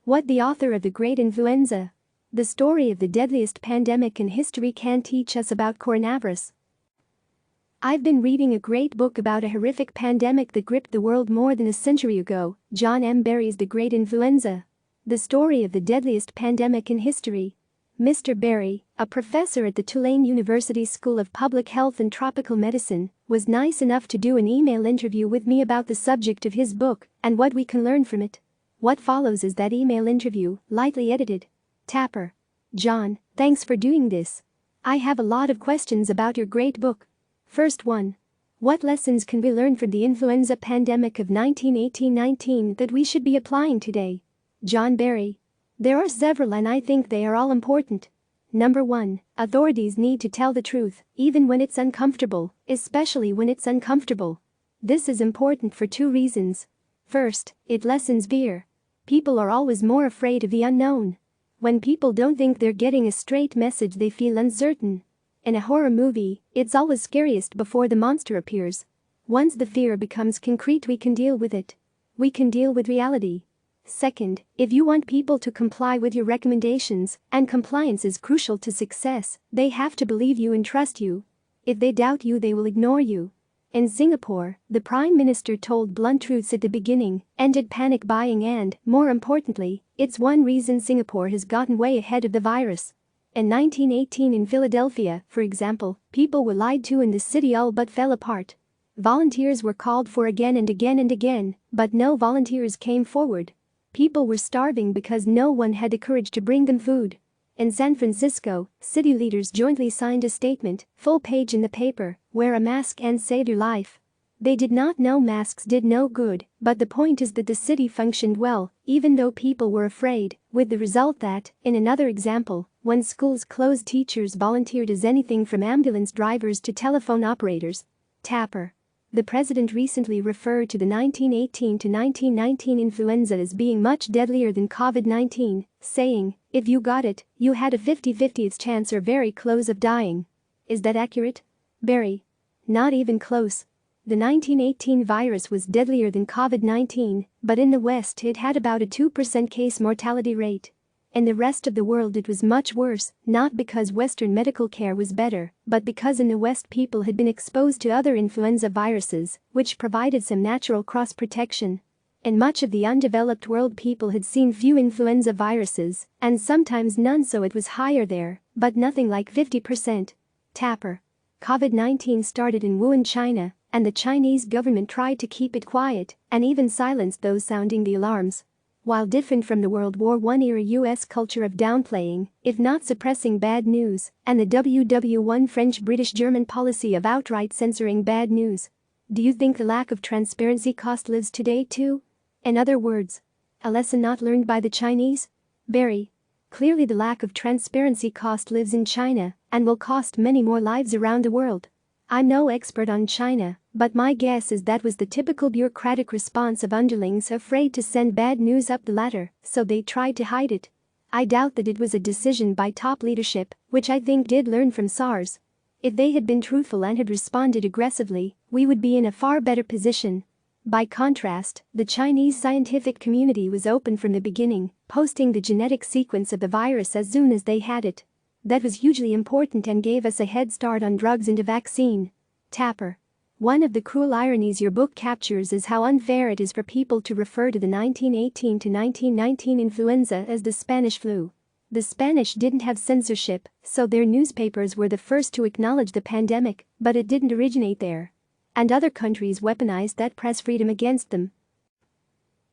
What the author of The Great Influenza, the story of the deadliest pandemic in history, can teach us about coronavirus. I've been reading a great book about a horrific pandemic that gripped the world more than a century ago, John M. Barry's The Great Influenza, the story of the deadliest pandemic in history. Mr. Barry, a professor at the Tulane University School of Public Health and Tropical Medicine, was nice enough to do an email interview with me about the subject of his book and what we can learn from it. What follows is that email interview, lightly edited. Tapper. John, thanks for doing this. I have a lot of questions about your great book. First one. What lessons can we learn from the influenza pandemic of 1918-19 that we should be applying today? John Barry. There are several and I think they are all important. Number 1. Authorities need to tell the truth, even when it's uncomfortable, especially when it's uncomfortable. This is important for 2 reasons. First, it lessens fear. People are always more afraid of the unknown. When people don't think they're getting a straight message, they feel uncertain. In a horror movie, it's always scariest before the monster appears. Once the fear becomes concrete, we can deal with it. We can deal with reality. Second, if you want people to comply with your recommendations, and compliance is crucial to success, they have to believe you and trust you. If they doubt you, they will ignore you. In Singapore, the Prime Minister told blunt truths at the beginning, ended panic buying, and, more importantly, it's one reason Singapore has gotten way ahead of the virus. In 1918 in Philadelphia, for example, people were lied to and the city all but fell apart. Volunteers were called for again and again and again, but no volunteers came forward. People were starving because no one had the courage to bring them food. In San Francisco, city leaders jointly signed a statement, full page in the paper, wear a mask and save your life. They did not know masks did no good, but the point is that the city functioned well, even though people were afraid, with the result that, in another example, when schools closed, teachers volunteered as anything from ambulance drivers to telephone operators. Tapper. The president recently referred to the 1918 to 1919 influenza as being much deadlier than COVID-19, saying, if you got it, you had a 50-50 chance or very close of dying. Is that accurate? Barry. Not even close. The 1918 virus was deadlier than COVID-19, but in the West it had about a 2% case mortality rate. In the rest of the world it was much worse, not because Western medical care was better, but because in the West people had been exposed to other influenza viruses, which provided some natural cross-protection. In much of the undeveloped world people had seen few influenza viruses, and sometimes none, so it was higher there, but nothing like 50%. Tapper. COVID-19 started in Wuhan, China, and the Chinese government tried to keep it quiet and even silenced those sounding the alarms. While different from the World War I-era US culture of downplaying, if not suppressing bad news, and the WW1 French-British-German policy of outright censoring bad news. Do you think the lack of transparency cost lives today too? In other words, a lesson not learned by the Chinese? Barry. Clearly the lack of transparency cost lives in China and will cost many more lives around the world. I'm no expert on China, but my guess is that was the typical bureaucratic response of underlings afraid to send bad news up the ladder, so they tried to hide it. I doubt that it was a decision by top leadership, which I think did learn from SARS. If they had been truthful and had responded aggressively, we would be in a far better position. By contrast, the Chinese scientific community was open from the beginning, posting the genetic sequence of the virus as soon as they had it. That was hugely important and gave us a head start on drugs and a vaccine. Tapper. One of the cruel ironies your book captures is how unfair it is for people to refer to the 1918 to 1919 influenza as the Spanish flu. The Spanish didn't have censorship, so their newspapers were the first to acknowledge the pandemic, but it didn't originate there. And other countries weaponized that press freedom against them.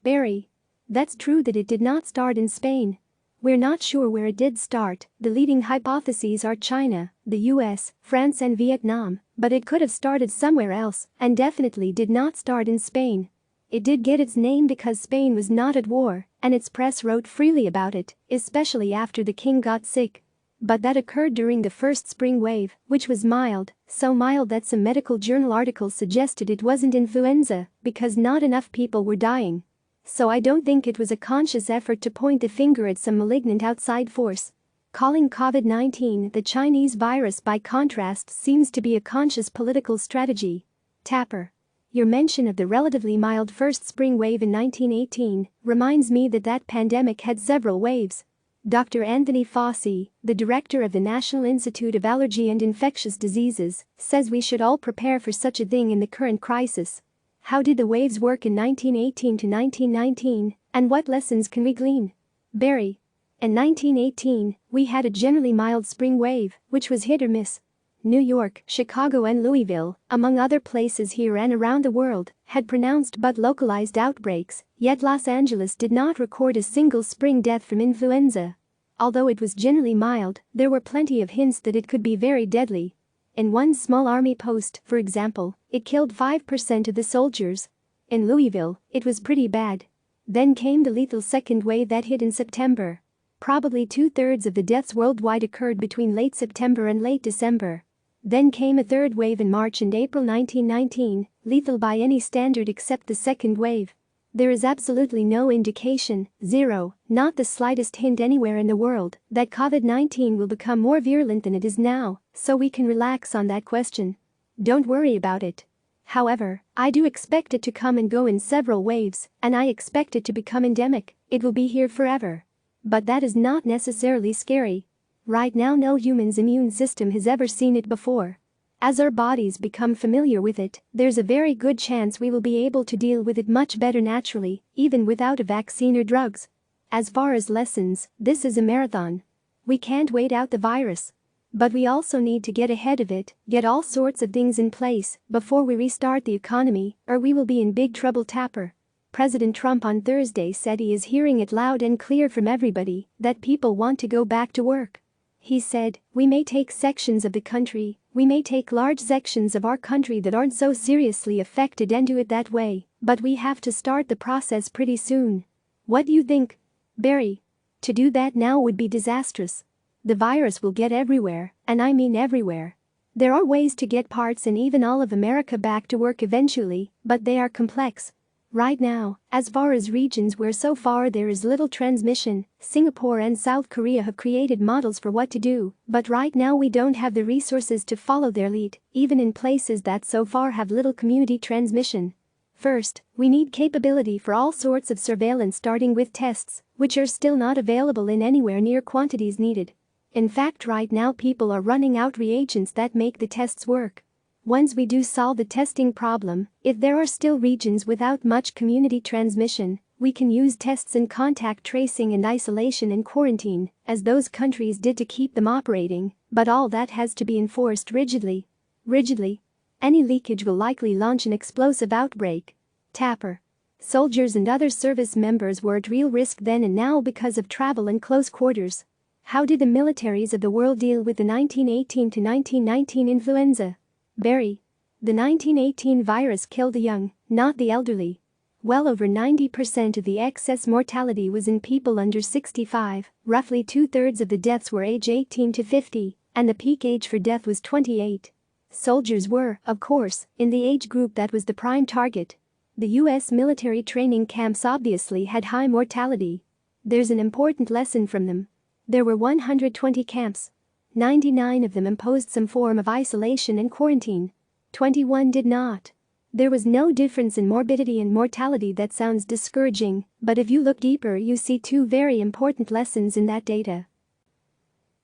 Barry. That's true that it did not start in Spain. We're not sure where it did start. The leading hypotheses are China, the US, France and Vietnam, but it could have started somewhere else and definitely did not start in Spain. It did get its name because Spain was not at war and its press wrote freely about it, especially after the king got sick. But that occurred during the first spring wave, which was mild, so mild that some medical journal articles suggested it wasn't influenza because not enough people were dying. So I don't think it was a conscious effort to point the finger at some malignant outside force. Calling COVID-19 the Chinese virus, by contrast, seems to be a conscious political strategy. Tapper. Your mention of the relatively mild first spring wave in 1918 reminds me that that pandemic had several waves. Dr. Anthony Fauci, the director of the National Institute of Allergy and Infectious Diseases, says we should all prepare for such a thing in the current crisis. How did the waves work in 1918 to 1919, and what lessons can we glean? Barry. In 1918, we had a generally mild spring wave, which was hit or miss. New York, Chicago and Louisville, among other places here and around the world, had pronounced but localized outbreaks, yet Los Angeles did not record a single spring death from influenza. Although it was generally mild, there were plenty of hints that it could be very deadly. In one small army post, for example, it killed 5% of the soldiers. In Louisville, it was pretty bad. Then came the lethal second wave that hit in September. Probably 2/3 of the deaths worldwide occurred between late September and late December. Then came a third wave in March and April 1919, lethal by any standard except the second wave. There is absolutely no indication, zero, not the slightest hint anywhere in the world, that COVID-19 will become more virulent than it is now, so we can relax on that question. Don't worry about it. However, I do expect it to come and go in several waves, and I expect it to become endemic. It will be here forever. But that is not necessarily scary. Right now no human's immune system has ever seen it before. As our bodies become familiar with it, there's a very good chance we will be able to deal with it much better naturally, even without a vaccine or drugs. As far as lessons, this is a marathon. We can't wait out the virus. But we also need to get ahead of it, get all sorts of things in place before we restart the economy, or we will be in big trouble. Tapper. President Trump on Thursday said he is hearing it loud and clear from everybody that people want to go back to work. He said, we may take sections of the country, we may take large sections of our country that aren't so seriously affected and do it that way, but we have to start the process pretty soon. What do you think? Barry. To do that now would be disastrous. The virus will get everywhere, and I mean everywhere. There are ways to get parts and even all of America back to work eventually, but they are complex. Right now, as far as regions where so far there is little transmission, Singapore and South Korea have created models for what to do, but right now we don't have the resources to follow their lead, even in places that so far have little community transmission. First, we need capability for all sorts of surveillance, starting with tests, which are still not available in anywhere near quantities needed. In fact, right now people are running out reagents that make the tests work. Once we do solve the testing problem, if there are still regions without much community transmission, we can use tests in contact tracing and isolation and quarantine, as those countries did to keep them operating, but all that has to be enforced rigidly. Any leakage will likely launch an explosive outbreak. Tapper. Soldiers and other service members were at real risk then and now because of travel and close quarters. How did the militaries of the world deal with the 1918 to 1919 influenza? Barry. The 1918 virus killed the young, not the elderly. Well over 90% of the excess mortality was in people under 65, roughly 2/3 of the deaths were age 18 to 50, and the peak age for death was 28. Soldiers were, of course, in the age group that was the prime target. The US military training camps obviously had high mortality. There's an important lesson from them. There were 120 camps. 99 of them imposed some form of isolation and quarantine. 21 did not. There was no difference in morbidity and mortality. That sounds discouraging, but if you look deeper you see two very important lessons in that data.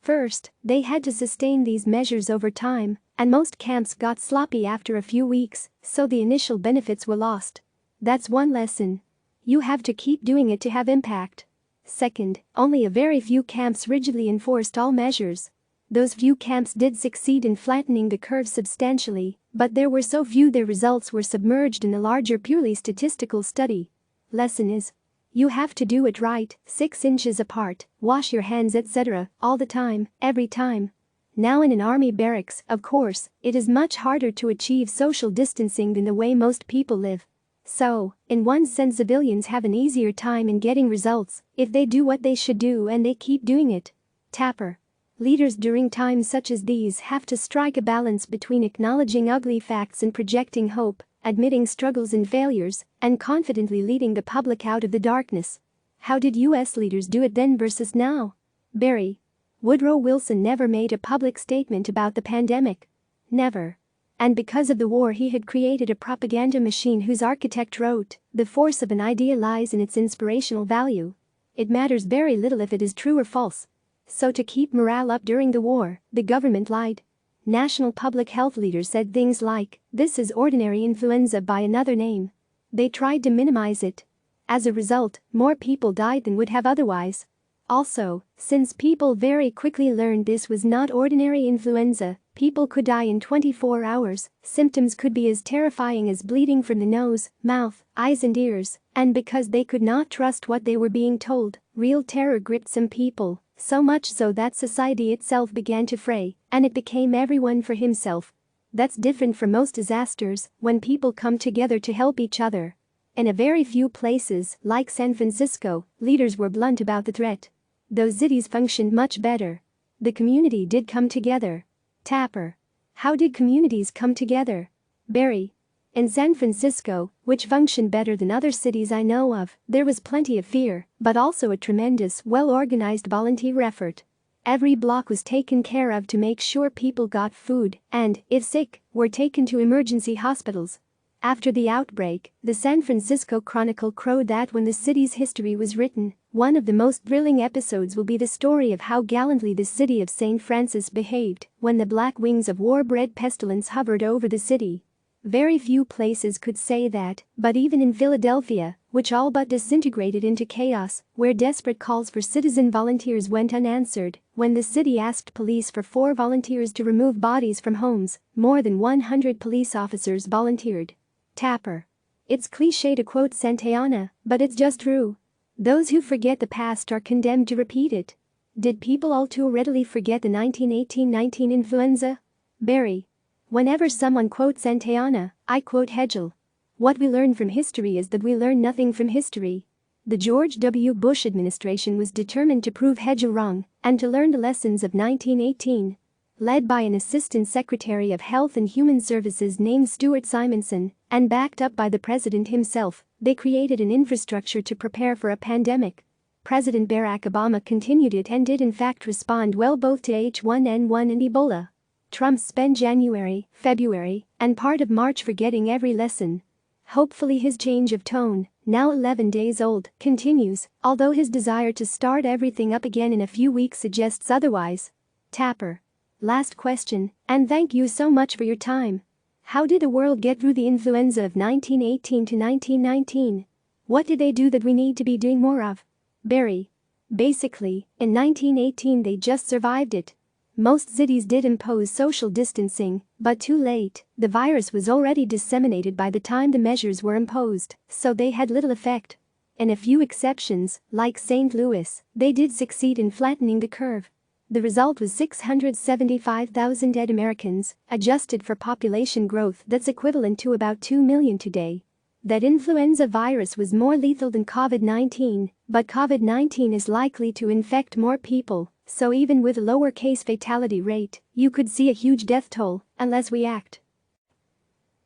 First, they had to sustain these measures over time, and most camps got sloppy after a few weeks, so the initial benefits were lost. That's one lesson. You have to keep doing it to have impact. Second, only a very few camps rigidly enforced all measures. Those few camps did succeed in flattening the curve substantially, but there were so few their results were submerged in a larger purely statistical study. Lesson is, you have to do it right, 6 inches apart, wash your hands etc., all the time, every time. Now in an army barracks, of course, it is much harder to achieve social distancing than the way most people live. So, in one sense civilians have an easier time in getting results if they do what they should do and they keep doing it. Tapper. Leaders during times such as these have to strike a balance between acknowledging ugly facts and projecting hope, admitting struggles and failures, and confidently leading the public out of the darkness. How did US leaders do it then versus now? Barry. Woodrow Wilson never made a public statement about the pandemic. Never. And because of the war he had created a propaganda machine whose architect wrote, "The force of an idea lies in its inspirational value. It matters very little if it is true or false." So to keep morale up during the war, the government lied. National public health leaders said things like, "This is ordinary influenza by another name." They tried to minimize it. As a result, more people died than would have otherwise. Also, since people very quickly learned this was not ordinary influenza, people could die in 24 hours, symptoms could be as terrifying as bleeding from the nose, mouth, eyes and ears, and because they could not trust what they were being told, real terror gripped some people, so much so that society itself began to fray, and it became everyone for himself. That's different from most disasters, when people come together to help each other. In a very few places, like San Francisco, leaders were blunt about the threat. Those cities functioned much better. The community did come together. Tapper. How did communities come together? Barry. In San Francisco, which functioned better than other cities I know of, there was plenty of fear, but also a tremendous, well-organized volunteer effort. Every block was taken care of to make sure people got food and, if sick, were taken to emergency hospitals. After the outbreak, the San Francisco Chronicle crowed that when the city's history was written, one of the most thrilling episodes will be the story of how gallantly the city of St. Francis behaved when the black wings of war-bred pestilence hovered over the city. Very few places could say that, but even in Philadelphia, which all but disintegrated into chaos, where desperate calls for citizen volunteers went unanswered, when the city asked police for 4 volunteers to remove bodies from homes, more than 100 police officers volunteered. Tapper. It's cliché to quote Santayana, but it's just true. Those who forget the past are condemned to repeat it. Did people all too readily forget the 1918-19 influenza? Barry. Whenever someone quotes Santayana, I quote Hegel. What we learn from history is that we learn nothing from history. The George W. Bush administration was determined to prove Hegel wrong and to learn the lessons of 1918. Led by an Assistant Secretary of Health and Human Services named Stuart Simonson, and backed up by the president himself, they created an infrastructure to prepare for a pandemic. President Barack Obama continued it and did in fact respond well both to H1N1 and Ebola. Trump spent January, February, and part of March forgetting every lesson. Hopefully his change of tone, now 11 days old, continues, although his desire to start everything up again in a few weeks suggests otherwise. Tapper. Last question, and thank you so much for your time. How did the world get through the influenza of 1918 to 1919? What did they do that we need to be doing more of? Barry. Basically, in 1918 they just survived it. Most cities did impose social distancing, but too late, the virus was already disseminated by the time the measures were imposed, so they had little effect. In a few exceptions, like St. Louis, they did succeed in flattening the curve. The result was 675,000 dead Americans, adjusted for population growth that's equivalent to about 2 million today. That influenza virus was more lethal than COVID-19, but COVID-19 is likely to infect more people, so even with a lower case fatality rate, you could see a huge death toll, unless we act.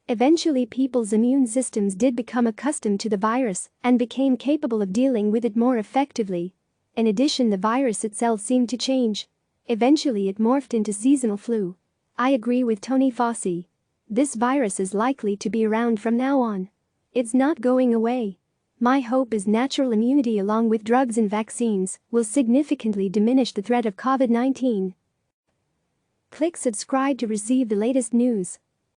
Eventually people's immune systems did become accustomed to the virus and became capable of dealing with it more effectively. In addition, the virus itself seemed to change. Eventually it morphed into seasonal flu. I agree with Tony Fauci. This virus is likely to be around from now on. It's not going away. My hope is natural immunity along with drugs and vaccines will significantly diminish the threat of COVID-19. Click subscribe to receive the latest news.